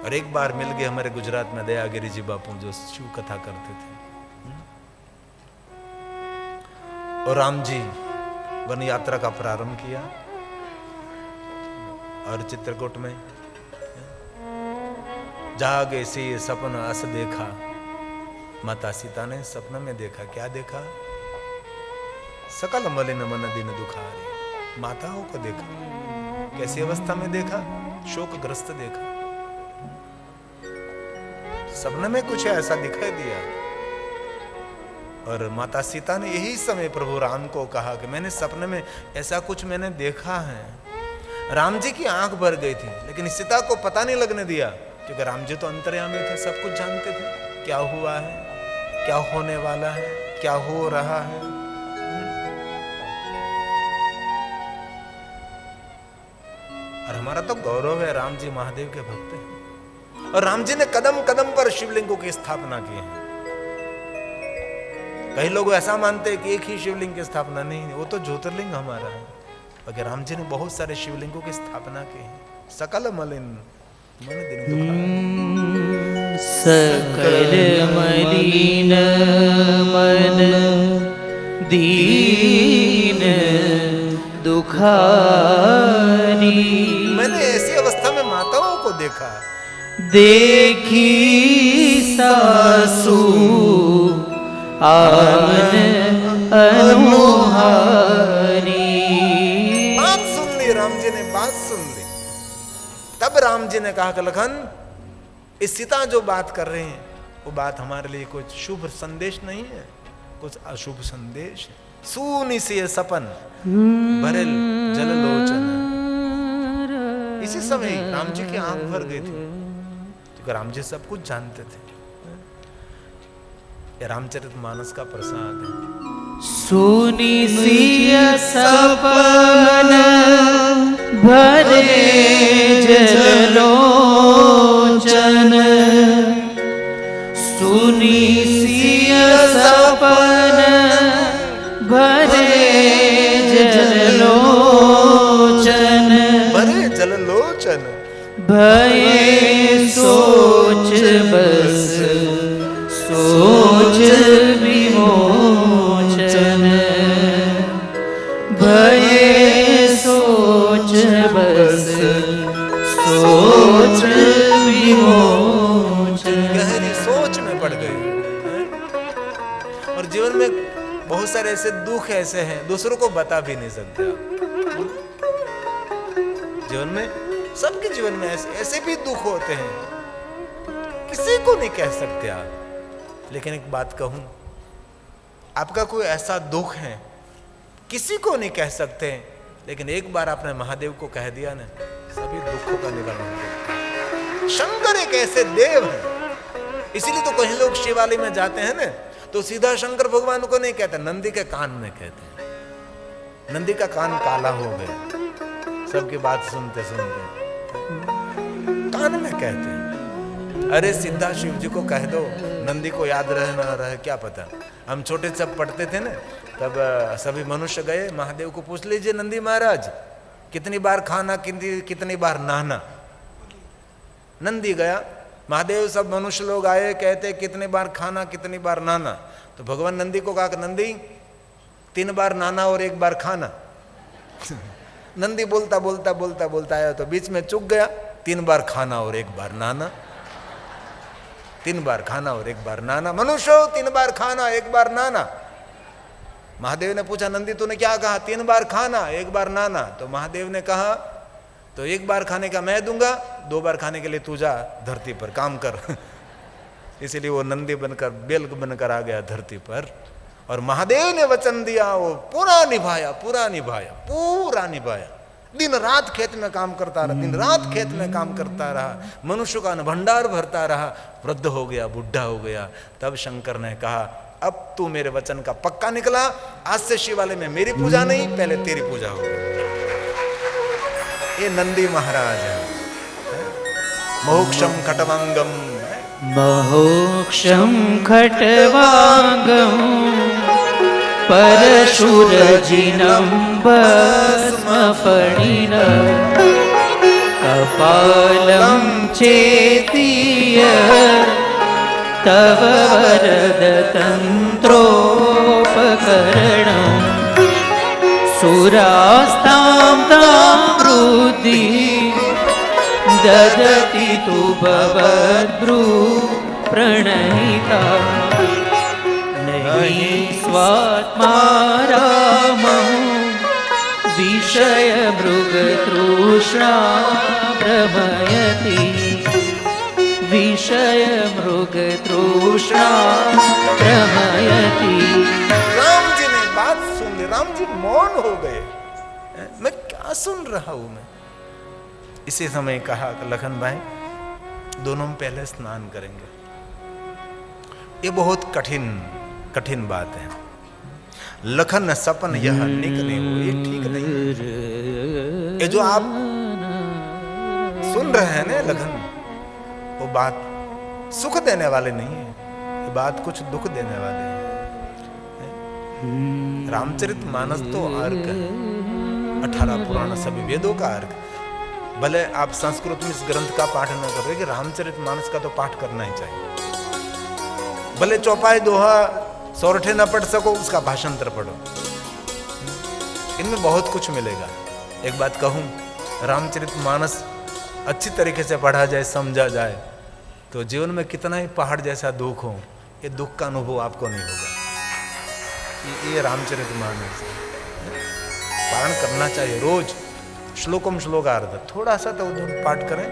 और एक बार मिल गए हमारे गुजरात में दयागिरी जी बापू जो शिव कथा करते थे। और राम जी वन यात्रा का प्रारंभ किया और चित्रकूट में जागे से सपन अस देखा। माता सीता ने सपने में देखा, क्या देखा? सकल मलिन मन दिन दुखारे। माताओं को देखा, कैसी अवस्था में देखा? शोकग्रस्त देखा। सपने में कुछ ऐसा दिखाई दिया और माता सीता ने यही समय प्रभु राम को कहा कि मैंने सपने में ऐसा कुछ मैंने देखा है। राम जी की आंख भर गई थी, लेकिन सीता को पता नहीं लगने दिया, क्योंकि राम जी तो अंतर्यामी थे, सब कुछ जानते थे क्या हुआ है, क्या होने वाला है, क्या हो रहा है। और हमारा तो गौरव है, राम जी महादेव के भक्त हैं और राम जी ने कदम कदम पर शिवलिंगों की स्थापना की है। कई लोग ऐसा मानते हैं कि एक ही शिवलिंग की स्थापना, नहीं, वो तो ज्योतिर्लिंग हमारा है। बाकी राम जी ने बहुत सारे शिवलिंगों की स्थापना की है। सकल मलिन मन दिन सकल मलिन मन दीन दुखारी। मैंने ऐसी अवस्था में माताओं को देखा, देखी सासू आवन अनुहारी। बात सुन ली राम जी ने, बात सुन ली। तब राम जी ने कहा कि लखन, इस सीता जो बात कर रहे हैं वो बात हमारे लिए कुछ शुभ संदेश नहीं है, कुछ अशुभ संदेश है। सूनी से सपन भरल जल लोचन। इसी समय राम जी की आंख भर गई थी, क्योंकि राम जी सब कुछ जानते थे। ये रामचरितमानस का प्रसाद है। सुनी सिय सपन भरे जलोचन। सुनी सिय सपन भरे जलोचन। भरे जलोचन भये सोच बस सोच विमोचन। भये सोच बस सोच विमोचन। गहरी सोच में पड़ गए। और जीवन में बहुत सारे ऐसे दुख ऐसे हैं, दूसरों को बता भी नहीं सकते आप। जीवन में, सबके जीवन में ऐसे भी दुख होते हैं, किसी को नहीं कह सकते आप। लेकिन एक बात कहूं, आपका कोई ऐसा दुख है किसी को नहीं कह सकते, लेकिन एक बार आपने महादेव को कह दिया ना, सभी दुखों का निवारण हो जाता। शंकर एक ऐसे देव है, इसीलिए तो कहीं लोग शिवालय में जाते हैं ना, तो सीधा शंकर भगवान को नहीं कहते, नंदी के कान में कहते हैं। नंदी का कान काला हो गया सबकी बात सुनते सुनते, कान में कहते हैं। अरे सीधा शिव जी को कह दो, नंदी को याद रहे ना रहे क्या पता। हम छोटे सब पढ़ते थे ना, तब सभी मनुष्य गए महादेव को पूछ लीजिए, नंदी महाराज कितनी बार खाना, कितनी बार नहाना। नंदी गया, महादेव सब मनुष्य लोग आए, कहते कितनी बार खाना कितनी बार नहाना। तो भगवान नंदी को कहा कि नंदी 3 बार नहाना और 1 बार खाना। नंदी बोलता बोलता बोलता बोलता आया, तो बीच में चूक गया, 3 बार खाना और 1 बार नहाना। 3 बार खाना और 1 बार नहाना। मनुष्य 3 बार खाना 1 बार नहाना। महादेव ने पूछा, नंदी तूने क्या कहा? 3 बार खाना 1 बार नहाना। तो महादेव ने कहा, तो 1 बार खाने का मैं दूंगा, 2 बार खाने के लिए तू जा धरती पर काम कर। इसीलिए वो नंदी बनकर, बेल बनकर आ गया धरती पर। और महादेव ने वचन दिया, वो पूरा निभाया, पूरा निभाया, पूरा निभाया। दिन रात खेत में काम करता रहा, दिन रात खेत में काम करता रहा, मनुष्य का भंडार भरता रहा, वृद्ध हो गया, बुढ़ा हो गया। तब शंकर ने कहा, अब तू मेरे वचन का पक्का निकला, आज से शिवालय में मेरी पूजा नहीं, पहले तेरी पूजा होगी। ये नंदी महाराज है। मोक्षम खटवांगम, मोक्षम खटवांगम परशुरजिनं भस्मफणिनं कपालं चेतीय तव वरदतन्त्रोपकरणम् सुरास्तां तां वृद्धि ददति तु भवद्भ्रू प्रणहिता नहि स्वात्मा रामो विषय मृगतृष्णा भ्रमयति विषय मृगतृष्णा भ्रमयति। राम जी ने बात सुन ली, राम जी मौन हो गए। मैं क्या सुन रहा हूं मैं? इसी समय कहा लखन भाई दोनों पहले स्नान करेंगे। ये बहुत कठिन बात है। लखन सपन यह निकले हो, ये ठीक नहीं। ये जो आप सुन रहे हैं ना लखन, वो बात सुख देने वाले नहीं है, ये बात कुछ दुख देने वाले है। रामचरितमानस तो अर्क है, 18 पुराण सभी वेदों का अर्क। भले आप संस्कृत में इस ग्रंथ का पाठ न कर रहे कि रामचरितमानस का तो पाठ करना ही चाहिए। भले चौपाई दोहा सोरठे न पढ़ सको, उसका भाषांतर पढ़ो, इनमें बहुत कुछ मिलेगा। एक बात कहूं, रामचरितमानस अच्छी तरीके से पढ़ा जाए, समझा जाए, तो जीवन में कितना ही पहाड़ जैसा दुख हो, ये दुख का अनुभव आपको नहीं होगा। ये रामचरितमानस पारण करना चाहिए रोज, श्लोकम श्लोकार्ध, थोड़ा सा तो पाठ करें।